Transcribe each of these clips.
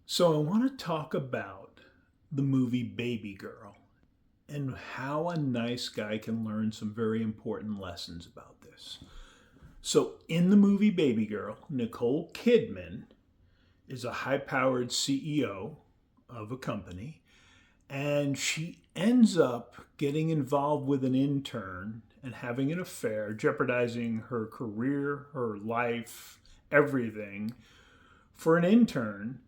So, I want to talk about the movie Baby Girl and how a nice guy can learn some very important lessons about this. So, in the movie Baby Girl, Nicole Kidman is a high powered CEO of a company, and she ends up getting involved with an intern and having an affair, jeopardizing her career, her life, everything for an intern,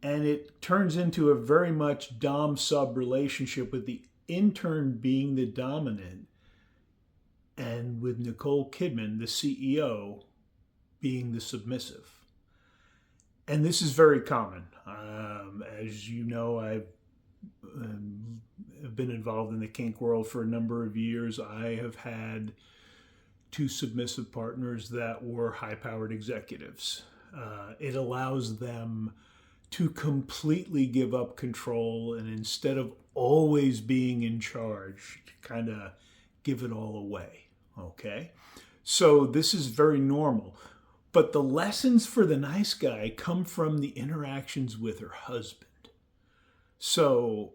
and it turns into a very much dom sub relationship with the intern being the dominant and with Nicole Kidman, the CEO, being the submissive. And this is very common. As you know, have been involved in the kink world for a number of years. I have had two submissive partners that were high powered executives. It allows them to completely give up control and instead of always being in charge, kind of give it all away. Okay? So this is very normal. But the lessons for the nice guy come from the interactions with her husband. So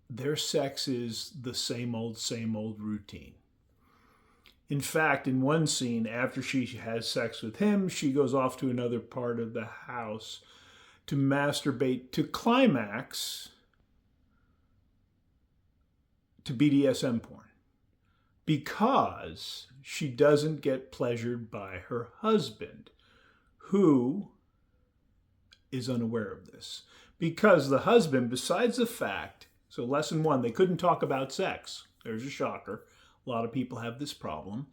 their sex is the same old routine. In fact, in one scene, after she has sex with him, she goes off to another part of the house to masturbate to climax to BDSM porn because she doesn't get pleasured by her husband, who is unaware of this. Because the husband, besides the fact, so lesson one, they couldn't talk about sex. There's a shocker. A lot of people have this problem.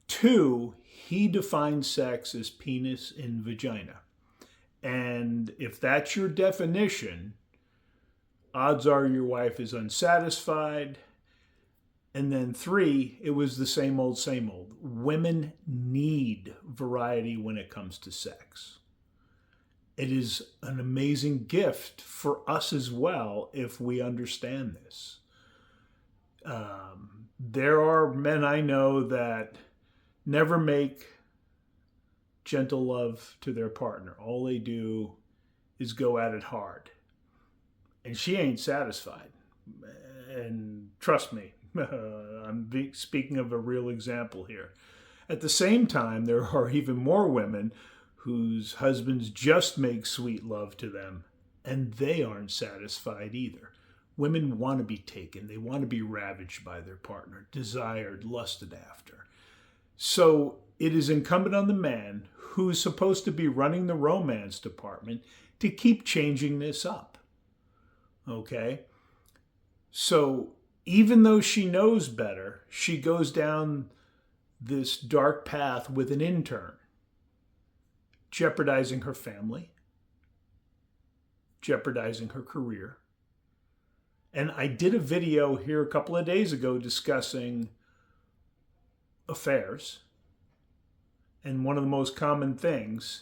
Two, he defines sex as penis and vagina. And if that's your definition, odds are your wife is unsatisfied. And then three, it was the same old, same old. Women need variety when it comes to sex. It is an amazing gift for us as well if we understand this. There are men I know that never make gentle love to their partner. All they do is go at it hard. And she ain't satisfied. And trust me, I'm speaking of a real example here. At the same time, there are even more women whose husbands just make sweet love to them, and they aren't satisfied either. Women want to be taken. They want to be ravaged by their partner, desired, lusted after. So it is incumbent on the man who's supposed to be running the romance department to keep changing this up. Okay? So even though she knows better, she goes down this dark path with an intern, jeopardizing her family, jeopardizing her career. And I did a video here a couple of days ago discussing affairs. And one of the most common things,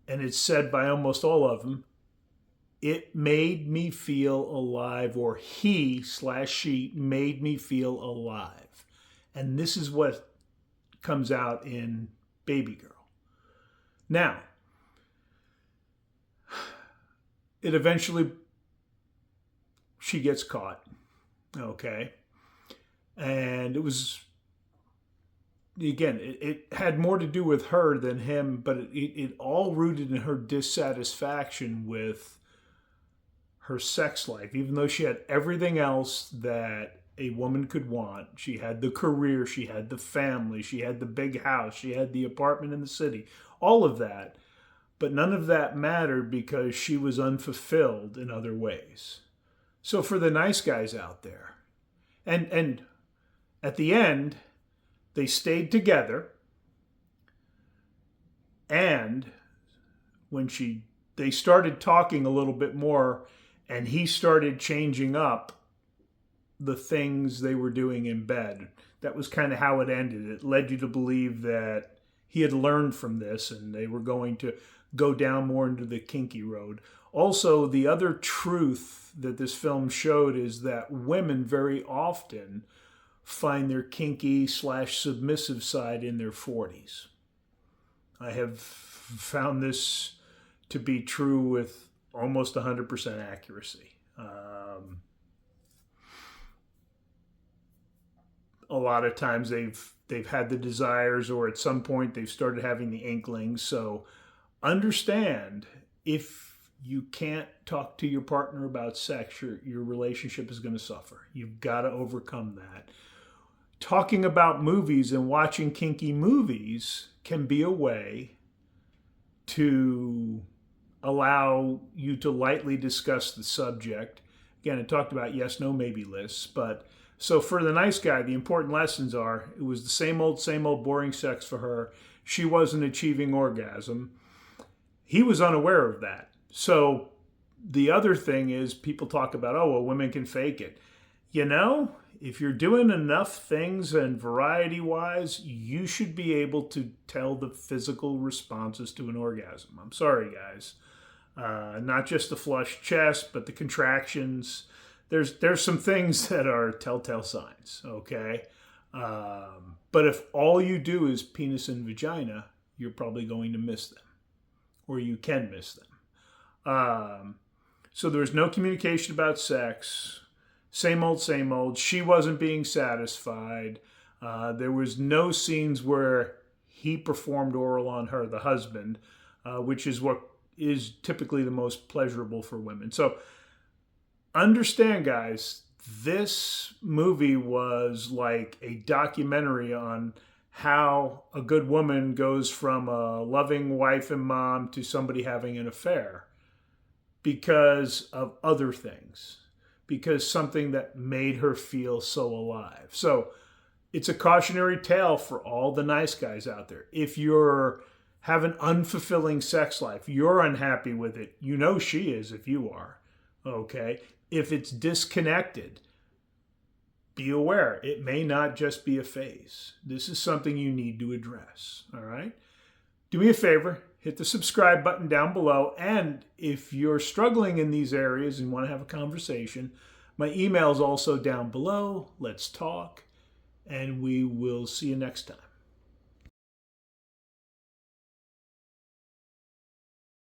and it's said by almost all of them, it made me feel alive, or he/she made me feel alive. And this is what comes out in Baby Girl. Now, it eventually, she gets caught, okay? And it was, again, it had more to do with her than him, but it all rooted in her dissatisfaction with her sex life. Even though she had everything else that a woman could want, she had the career, she had the family, she had the big house, she had the apartment in the city, all of that. But none of that mattered because she was unfulfilled in other ways. So for the nice guys out there, and at the end, they stayed together, and when they started talking a little bit more, and he started changing up the things they were doing in bed. That was kind of how it ended. It led you to believe that he had learned from this and they were going to go down more into the kinky road. Also, the other truth that this film showed is that women very often find their kinky/submissive side in their 40s. I have found this to be true with almost 100% accuracy. A lot of times they've had the desires, or at some point they've started having the inklings. So understand, if you can't talk to your partner about sex, your relationship is going to suffer. You've got to overcome that. Talking about movies and watching kinky movies can be a way to allow you to lightly discuss the subject. Again, I talked about yes, no, maybe lists, but so for the nice guy, the important lessons are: it was the same old boring sex for her. She wasn't achieving orgasm. He was unaware of that. So the other thing is, people talk about, oh, well, women can fake it. You know, if you're doing enough things and variety-wise, you should be able to tell the physical responses to an orgasm. I'm sorry, guys. Not just the flushed chest, but the contractions. There's some things that are telltale signs, okay? But if all you do is penis and vagina, you're probably going to miss them, or you can miss them. So there was no communication about sex. Same old. She wasn't being satisfied. There was no scenes where he performed oral on her, the husband, which is what is typically the most pleasurable for women. So understand, guys, this movie was like a documentary on how a good woman goes from a loving wife and mom to somebody having an affair because of other things, because something that made her feel so alive. So it's a cautionary tale for all the nice guys out there. If you're have an unfulfilling sex life, you're unhappy with it, you know she is if you are, okay? If it's disconnected, be aware. It may not just be a phase. This is something you need to address, all right? Do me a favor, hit the subscribe button down below. And if you're struggling in these areas and want to have a conversation, my email is also down below. Let's talk, and we will see you next time.